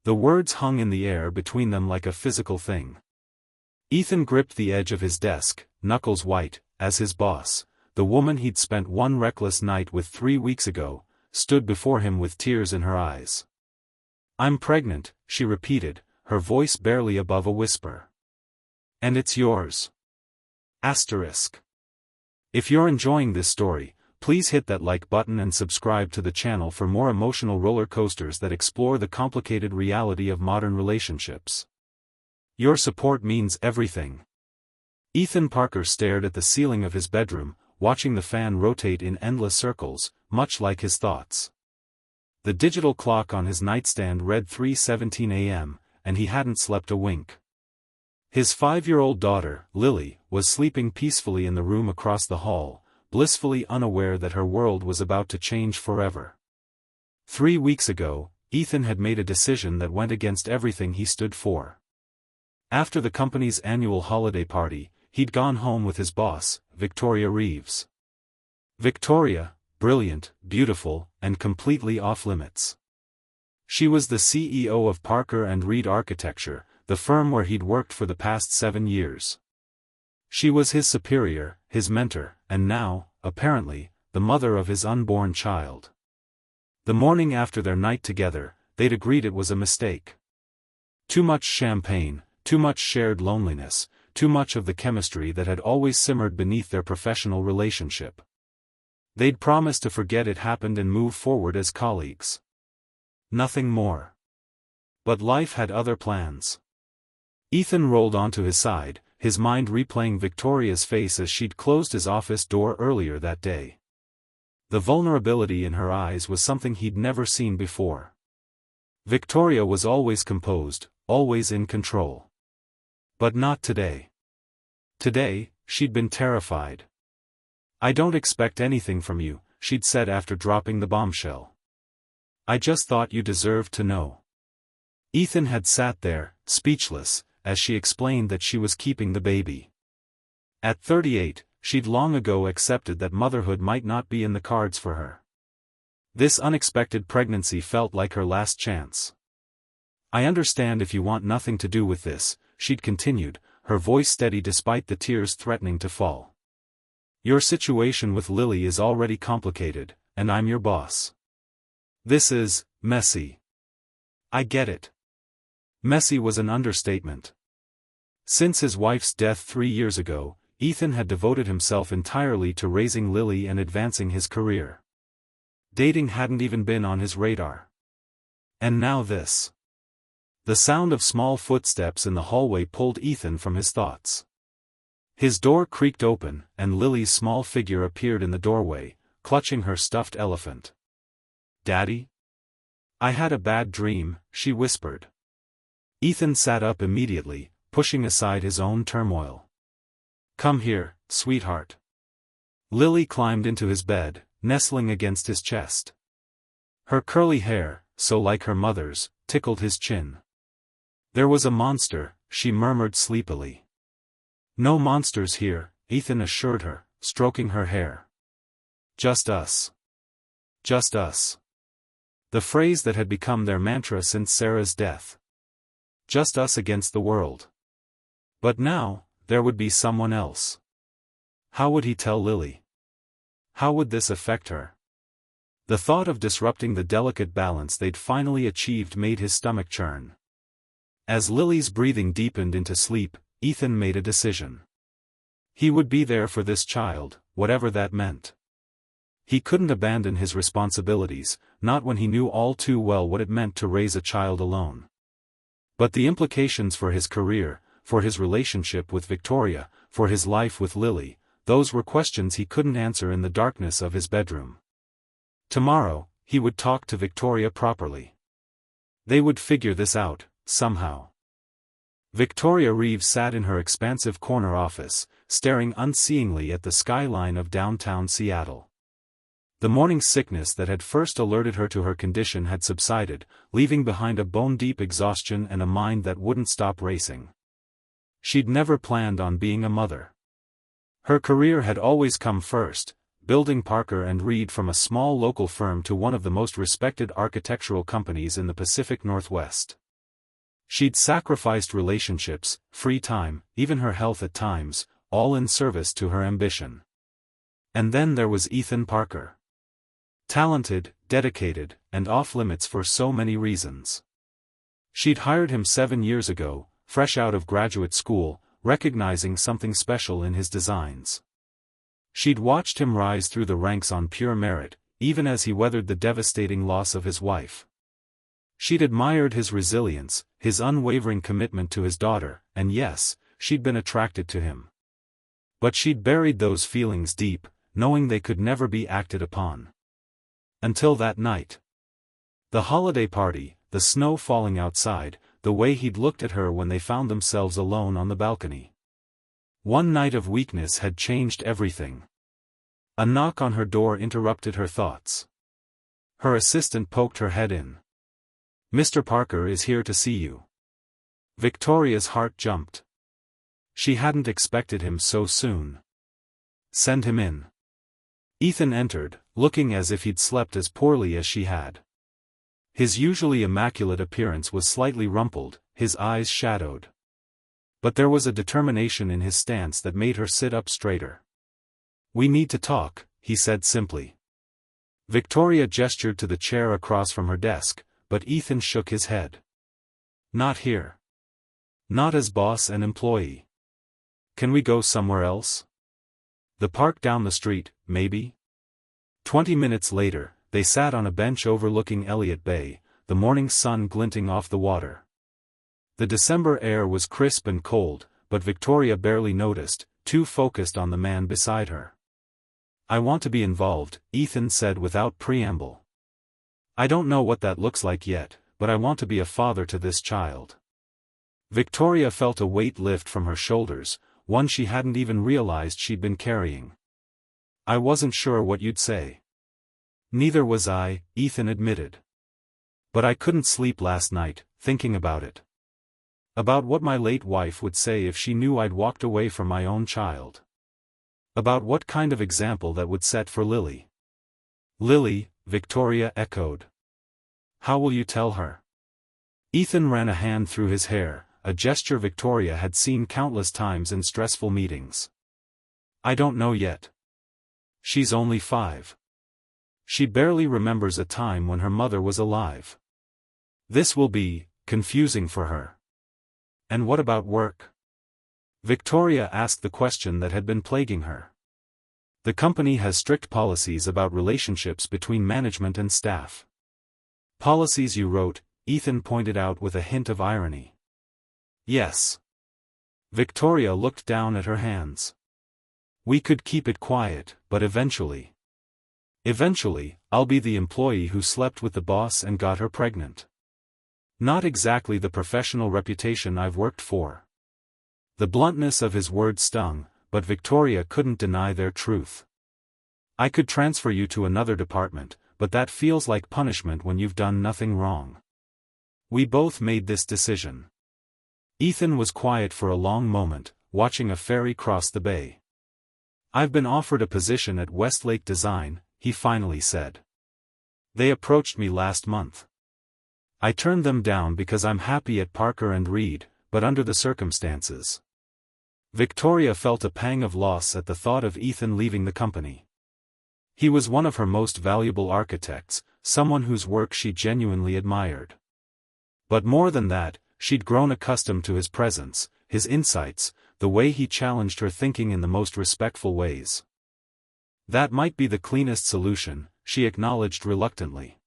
The words hung in the air between them like a physical thing. Ethan gripped the edge of his desk, knuckles white, as his boss, the woman he'd spent one reckless night with 3 weeks ago, stood before him with tears in her eyes. "I'm pregnant," she repeated, her voice barely above a whisper. "And it's yours." Asterisk. If you're enjoying this story, please hit that like button and subscribe to the channel for more emotional roller coasters that explore the complicated reality of modern relationships. Your support means everything. Ethan Parker stared at the ceiling of his bedroom, watching the fan rotate in endless circles, much like his thoughts. The digital clock on his nightstand read 3:17 a.m., and he hadn't slept a wink. His 5-year-old daughter, Lily, was sleeping peacefully in the room across the hall, blissfully unaware that her world was about to change forever. 3 weeks ago, Ethan had made a decision that went against everything he stood for. After the company's annual holiday party, he'd gone home with his boss, Victoria Reeves. Victoria, brilliant, beautiful, and completely off-limits. She was the CEO of Parker and Reed Architecture, the firm where he'd worked for the past 7 years. She was his superior, his mentor, and now, apparently, the mother of his unborn child. The morning after their night together, they'd agreed it was a mistake. Too much champagne, too much shared loneliness, too much of the chemistry that had always simmered beneath their professional relationship. They'd promised to forget it happened and move forward as colleagues. Nothing more. But life had other plans. Ethan rolled onto his side, his mind replaying Victoria's face as she'd closed his office door earlier that day. The vulnerability in her eyes was something he'd never seen before. Victoria was always composed, always in control. But not today. Today, she'd been terrified. "I don't expect anything from you," she'd said after dropping the bombshell. "I just thought you deserved to know." Ethan had sat there, speechless, as she explained that she was keeping the baby. At 38, she'd long ago accepted that motherhood might not be in the cards for her. This unexpected pregnancy felt like her last chance. "I understand if you want nothing to do with this," she'd continued, her voice steady despite the tears threatening to fall. "Your situation with Lily is already complicated, and I'm your boss. This is messy." "I get it." Messy was an understatement. Since his wife's death 3 years ago, Ethan had devoted himself entirely to raising Lily and advancing his career. Dating hadn't even been on his radar. And now this. The sound of small footsteps in the hallway pulled Ethan from his thoughts. His door creaked open, and Lily's small figure appeared in the doorway, clutching her stuffed elephant. "Daddy?" "I had a bad dream," she whispered. Ethan sat up immediately, pushing aside his own turmoil. "Come here, sweetheart." Lily climbed into his bed, nestling against his chest. Her curly hair, so like her mother's, tickled his chin. "There was a monster," she murmured sleepily. "No monsters here," Ethan assured her, stroking her hair. "Just us. Just us." The phrase that had become their mantra since Sarah's death. Just us against the world. But now, there would be someone else. How would he tell Lily? How would this affect her? The thought of disrupting the delicate balance they'd finally achieved made his stomach churn. As Lily's breathing deepened into sleep, Ethan made a decision. He would be there for this child, whatever that meant. He couldn't abandon his responsibilities, not when he knew all too well what it meant to raise a child alone. But the implications for his career, for his relationship with Victoria, for his life with Lily, those were questions he couldn't answer in the darkness of his bedroom. Tomorrow, he would talk to Victoria properly. They would figure this out, somehow. Victoria Reeves sat in her expansive corner office, staring unseeingly at the skyline of downtown Seattle. The morning sickness that had first alerted her to her condition had subsided, leaving behind a bone-deep exhaustion and a mind that wouldn't stop racing. She'd never planned on being a mother. Her career had always come first, building Parker and Reed from a small local firm to one of the most respected architectural companies in the Pacific Northwest. She'd sacrificed relationships, free time, even her health at times, all in service to her ambition. And then there was Ethan Parker. Talented, dedicated, and off-limits for so many reasons. She'd hired him 7 years ago, fresh out of graduate school, recognizing something special in his designs. She'd watched him rise through the ranks on pure merit, even as he weathered the devastating loss of his wife. She'd admired his resilience, his unwavering commitment to his daughter, and yes, she'd been attracted to him. But she'd buried those feelings deep, knowing they could never be acted upon. Until that night. The holiday party, the snow falling outside, the way he'd looked at her when they found themselves alone on the balcony. One night of weakness had changed everything. A knock on her door interrupted her thoughts. Her assistant poked her head in. "Mr. Parker is here to see you." Victoria's heart jumped. She hadn't expected him so soon. "Send him in." Ethan entered, looking as if he'd slept as poorly as she had. His usually immaculate appearance was slightly rumpled, his eyes shadowed. But there was a determination in his stance that made her sit up straighter. "We need to talk," he said simply. Victoria gestured to the chair across from her desk, but Ethan shook his head. "Not here. Not as boss and employee. Can we go somewhere else? The park down the street, maybe?" 20 minutes later, they sat on a bench overlooking Elliott Bay, the morning sun glinting off the water. The December air was crisp and cold, but Victoria barely noticed, too focused on the man beside her. "I want to be involved," Ethan said without preamble. "I don't know what that looks like yet, but I want to be a father to this child." Victoria felt a weight lift from her shoulders, one she hadn't even realized she'd been carrying. "I wasn't sure what you'd say." "Neither was I," Ethan admitted. "But I couldn't sleep last night, thinking about it. About what my late wife would say if she knew I'd walked away from my own child. About what kind of example that would set for Lily." "Lily," Victoria echoed. "How will you tell her?" Ethan ran a hand through his hair, a gesture Victoria had seen countless times in stressful meetings. "I don't know yet. She's only 5. She barely remembers a time when her mother was alive. This will be confusing for her." "And what about work?" Victoria asked the question that had been plaguing her. "The company has strict policies about relationships between management and staff." "Policies you wrote," Ethan pointed out with a hint of irony. "Yes." Victoria looked down at her hands. "We could keep it quiet, but eventually. Eventually, I'll be the employee who slept with the boss and got her pregnant. Not exactly the professional reputation I've worked for." The bluntness of his words stung, but Victoria couldn't deny their truth. "I could transfer you to another department, but that feels like punishment when you've done nothing wrong. We both made this decision." Ethan was quiet for a long moment, watching a ferry cross the bay. "I've been offered a position at Westlake Design," he finally said. "They approached me last month. I turned them down because I'm happy at Parker and Reed, but under the circumstances." Victoria felt a pang of loss at the thought of Ethan leaving the company. He was one of her most valuable architects, someone whose work she genuinely admired. But more than that, she'd grown accustomed to his presence, his insights, the way he challenged her thinking in the most respectful ways. "That might be the cleanest solution," she acknowledged reluctantly.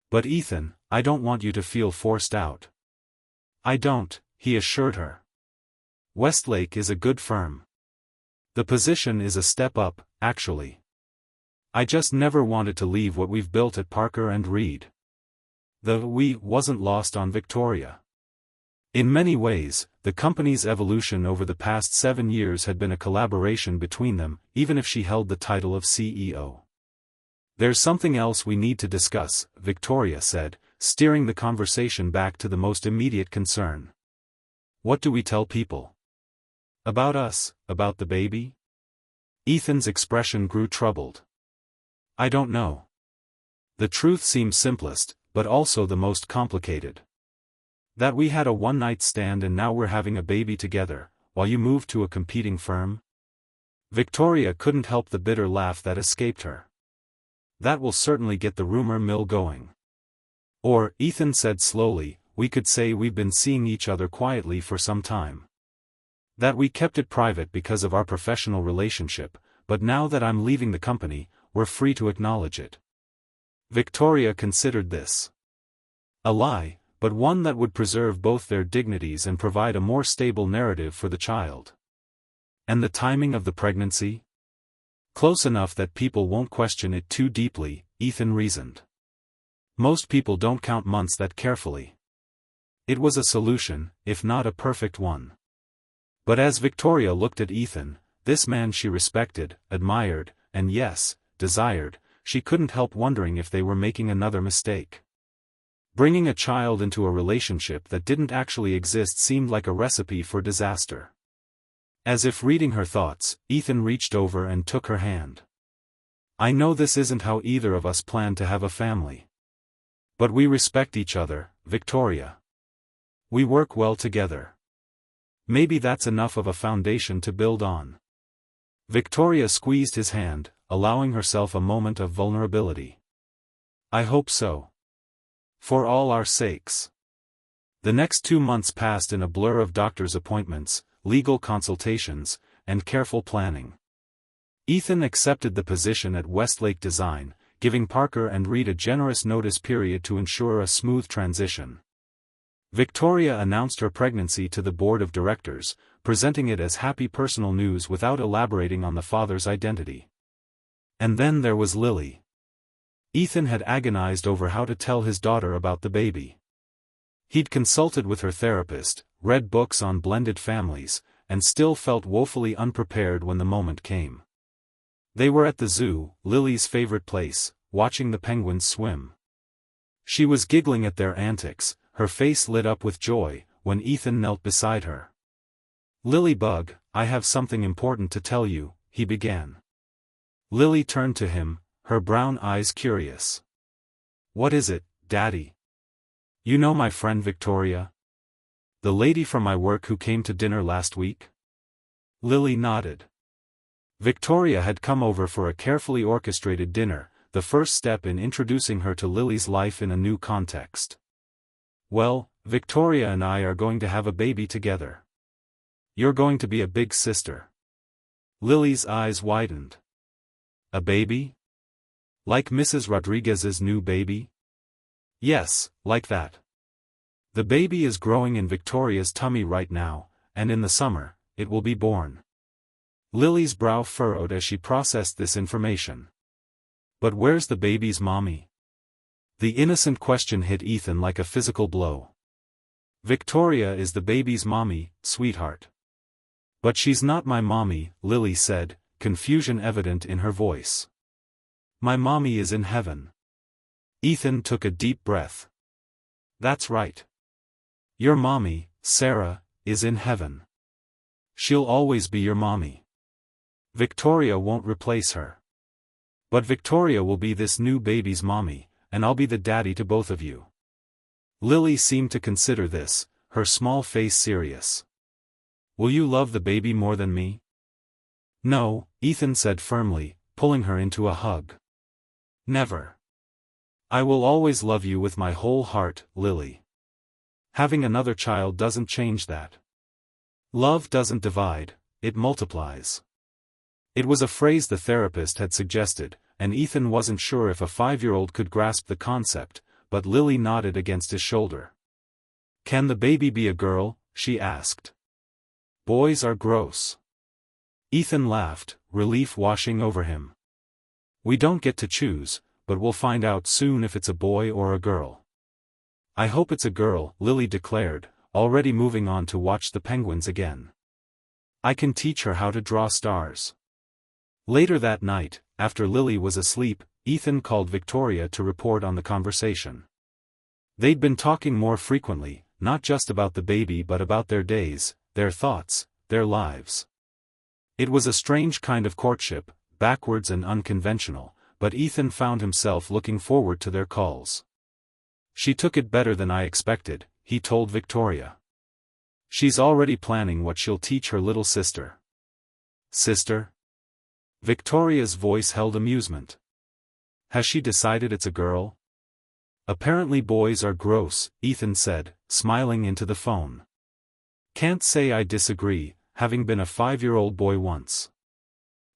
"But Ethan, I don't want you to feel forced out." "I don't," he assured her. "Westlake is a good firm. The position is a step up, actually. I just never wanted to leave what we've built at Parker and Reed." The "we" wasn't lost on Victoria. In many ways, the company's evolution over the past 7 years had been a collaboration between them, even if she held the title of CEO. "There's something else we need to discuss," Victoria said, steering the conversation back to the most immediate concern. "What do we tell people? About us, about the baby?" Ethan's expression grew troubled. "I don't know. The truth seems simplest, but also the most complicated. That we had a one-night stand and now we're having a baby together, while you moved to a competing firm? Victoria couldn't help the bitter laugh that escaped her. That will certainly get the rumor mill going. Or, Ethan said slowly, we could say we've been seeing each other quietly for some time. That we kept it private because of our professional relationship, but now that I'm leaving the company, we're free to acknowledge it. Victoria considered this a lie, but one that would preserve both their dignities and provide a more stable narrative for the child. And the timing of the pregnancy? Close enough that people won't question it too deeply, Ethan reasoned. Most people don't count months that carefully. It was a solution, if not a perfect one. But as Victoria looked at Ethan, this man she respected, admired, and yes, desired, she couldn't help wondering if they were making another mistake. Bringing a child into a relationship that didn't actually exist seemed like a recipe for disaster. As if reading her thoughts, Ethan reached over and took her hand. I know this isn't how either of us planned to have a family. But we respect each other, Victoria. We work well together. Maybe that's enough of a foundation to build on. Victoria squeezed his hand, allowing herself a moment of vulnerability. I hope so. For all our sakes. The next 2 months passed in a blur of doctor's appointments, legal consultations, and careful planning. Ethan accepted the position at Westlake Design, giving Parker and Reed a generous notice period to ensure a smooth transition. Victoria announced her pregnancy to the board of directors, presenting it as happy personal news without elaborating on the father's identity. And then there was Lily. Ethan had agonized over how to tell his daughter about the baby. He'd consulted with her therapist, read books on blended families, and still felt woefully unprepared when the moment came. They were at the zoo, Lily's favorite place, watching the penguins swim. She was giggling at their antics, her face lit up with joy, when Ethan knelt beside her. Lily Bug, I have something important to tell you, he began. Lily turned to him, her brown eyes curious. What is it, Daddy? You know my friend Victoria? The lady from my work who came to dinner last week? Lily nodded. Victoria had come over for a carefully orchestrated dinner, the first step in introducing her to Lily's life in a new context. Well, Victoria and I are going to have a baby together. You're going to be a big sister. Lily's eyes widened. A baby? Like Mrs. Rodriguez's new baby? Yes, like that. The baby is growing in Victoria's tummy right now, and in the summer, it will be born. Lily's brow furrowed as she processed this information. But where's the baby's mommy? The innocent question hit Ethan like a physical blow. Victoria is the baby's mommy, sweetheart. But she's not my mommy, Lily said, confusion evident in her voice. My mommy is in heaven. Ethan took a deep breath. That's right. Your mommy, Sarah, is in heaven. She'll always be your mommy. Victoria won't replace her. But Victoria will be this new baby's mommy, and I'll be the daddy to both of you. Lily seemed to consider this, her small face serious. Will you love the baby more than me? No, Ethan said firmly, pulling her into a hug. Never. I will always love you with my whole heart, Lily. Having another child doesn't change that. Love doesn't divide, it multiplies. It was a phrase the therapist had suggested, and Ethan wasn't sure if a 5-year-old could grasp the concept, but Lily nodded against his shoulder. Can the baby be a girl? She asked. Boys are gross. Ethan laughed, relief washing over him. We don't get to choose, but we'll find out soon if it's a boy or a girl. I hope it's a girl, Lily declared, already moving on to watch the penguins again. I can teach her how to draw stars. Later that night, after Lily was asleep, Ethan called Victoria to report on the conversation. They'd been talking more frequently, not just about the baby but about their days, their thoughts, their lives. It was a strange kind of courtship, backwards and unconventional, but Ethan found himself looking forward to their calls. She took it better than I expected, he told Victoria. She's already planning what she'll teach her little sister. Sister? Victoria's voice held amusement. Has she decided it's a girl? Apparently boys are gross, Ethan said, smiling into the phone. Can't say I disagree, having been a 5-year-old boy once.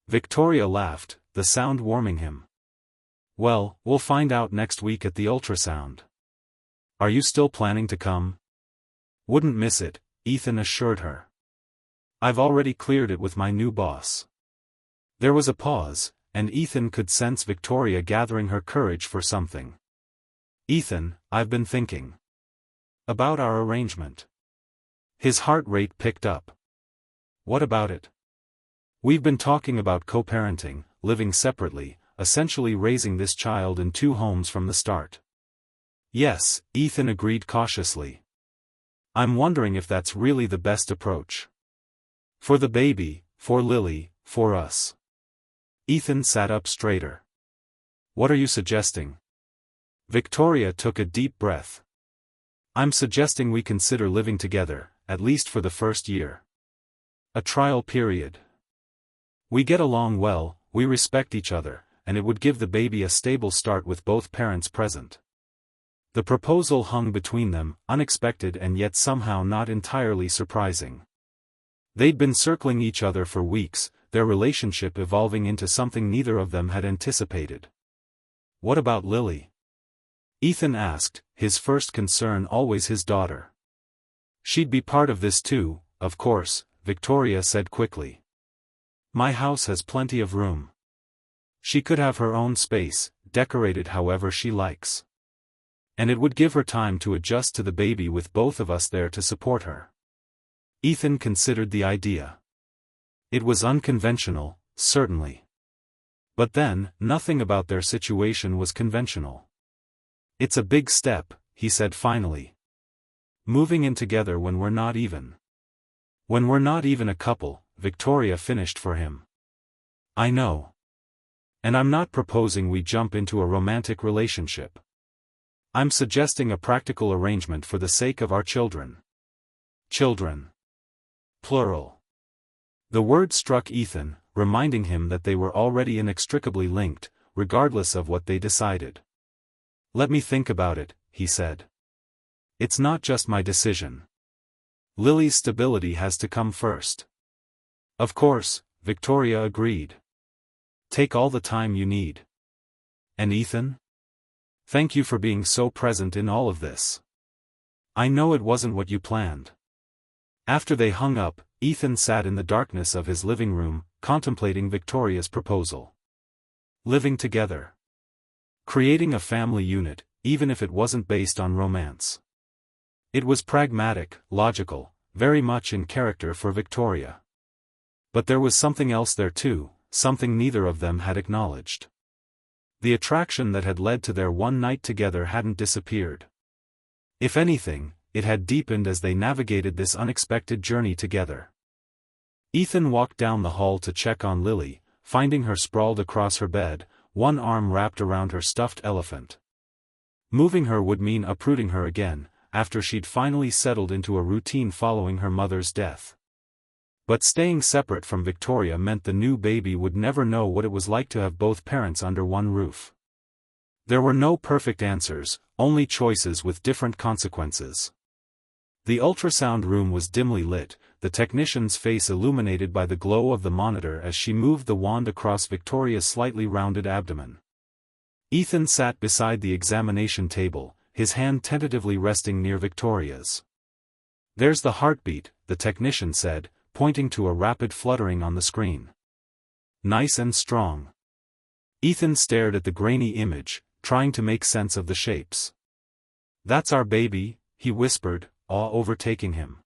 Victoria laughed, the sound warming him. Well, we'll find out next week at the ultrasound. Are you still planning to come? Wouldn't miss it, Ethan assured her. I've already cleared it with my new boss. There was a pause, and Ethan could sense Victoria gathering her courage for something. Ethan, I've been thinking about our arrangement. His heart rate picked up. What about it? We've been talking about co-parenting, living separately, essentially raising this child in 2 homes from the start. Yes, Ethan agreed cautiously. I'm wondering if that's really the best approach. For the baby, for Lily, for us. Ethan sat up straighter. What are you suggesting? Victoria took a deep breath. I'm suggesting we consider living together, at least for the first year. A trial period. We get along well, we respect each other, and it would give the baby a stable start with both parents present. The proposal hung between them, unexpected and yet somehow not entirely surprising. They'd been circling each other for weeks, their relationship evolving into something neither of them had anticipated. What about Lily? Ethan asked, his first concern always his daughter. She'd be part of this too, of course, Victoria said quickly. My house has plenty of room. She could have her own space, decorated however she likes. And it would give her time to adjust to the baby with both of us there to support her. Ethan considered the idea. It was unconventional, certainly. But then, nothing about their situation was conventional. It's a big step, he said finally. Moving in together when we're not even. When we're not even a couple, Victoria finished for him. I know. And I'm not proposing we jump into a romantic relationship. I'm suggesting a practical arrangement for the sake of our children. Children. Plural. The word struck Ethan, reminding him that they were already inextricably linked, regardless of what they decided. Let me think about it, he said. It's not just my decision. Lily's stability has to come first. Of course, Victoria agreed. Take all the time you need. And Ethan? Thank you for being so present in all of this. I know it wasn't what you planned. After they hung up, Ethan sat in the darkness of his living room, contemplating Victoria's proposal. Living together. Creating a family unit, even if it wasn't based on romance. It was pragmatic, logical, very much in character for Victoria. But there was something else there too, something neither of them had acknowledged. The attraction that had led to their one night together hadn't disappeared. If anything, it had deepened as they navigated this unexpected journey together. Ethan walked down the hall to check on Lily, finding her sprawled across her bed, one arm wrapped around her stuffed elephant. Moving her would mean uprooting her again, after she'd finally settled into a routine following her mother's death. But staying separate from Victoria meant the new baby would never know what it was like to have both parents under one roof. There were no perfect answers, only choices with different consequences. The ultrasound room was dimly lit, the technician's face illuminated by the glow of the monitor as she moved the wand across Victoria's slightly rounded abdomen. Ethan sat beside the examination table, his hand tentatively resting near Victoria's. There's the heartbeat, the technician said, pointing to a rapid fluttering on the screen. Nice and strong. Ethan stared at the grainy image, trying to make sense of the shapes. That's our baby, he whispered, awe overtaking him.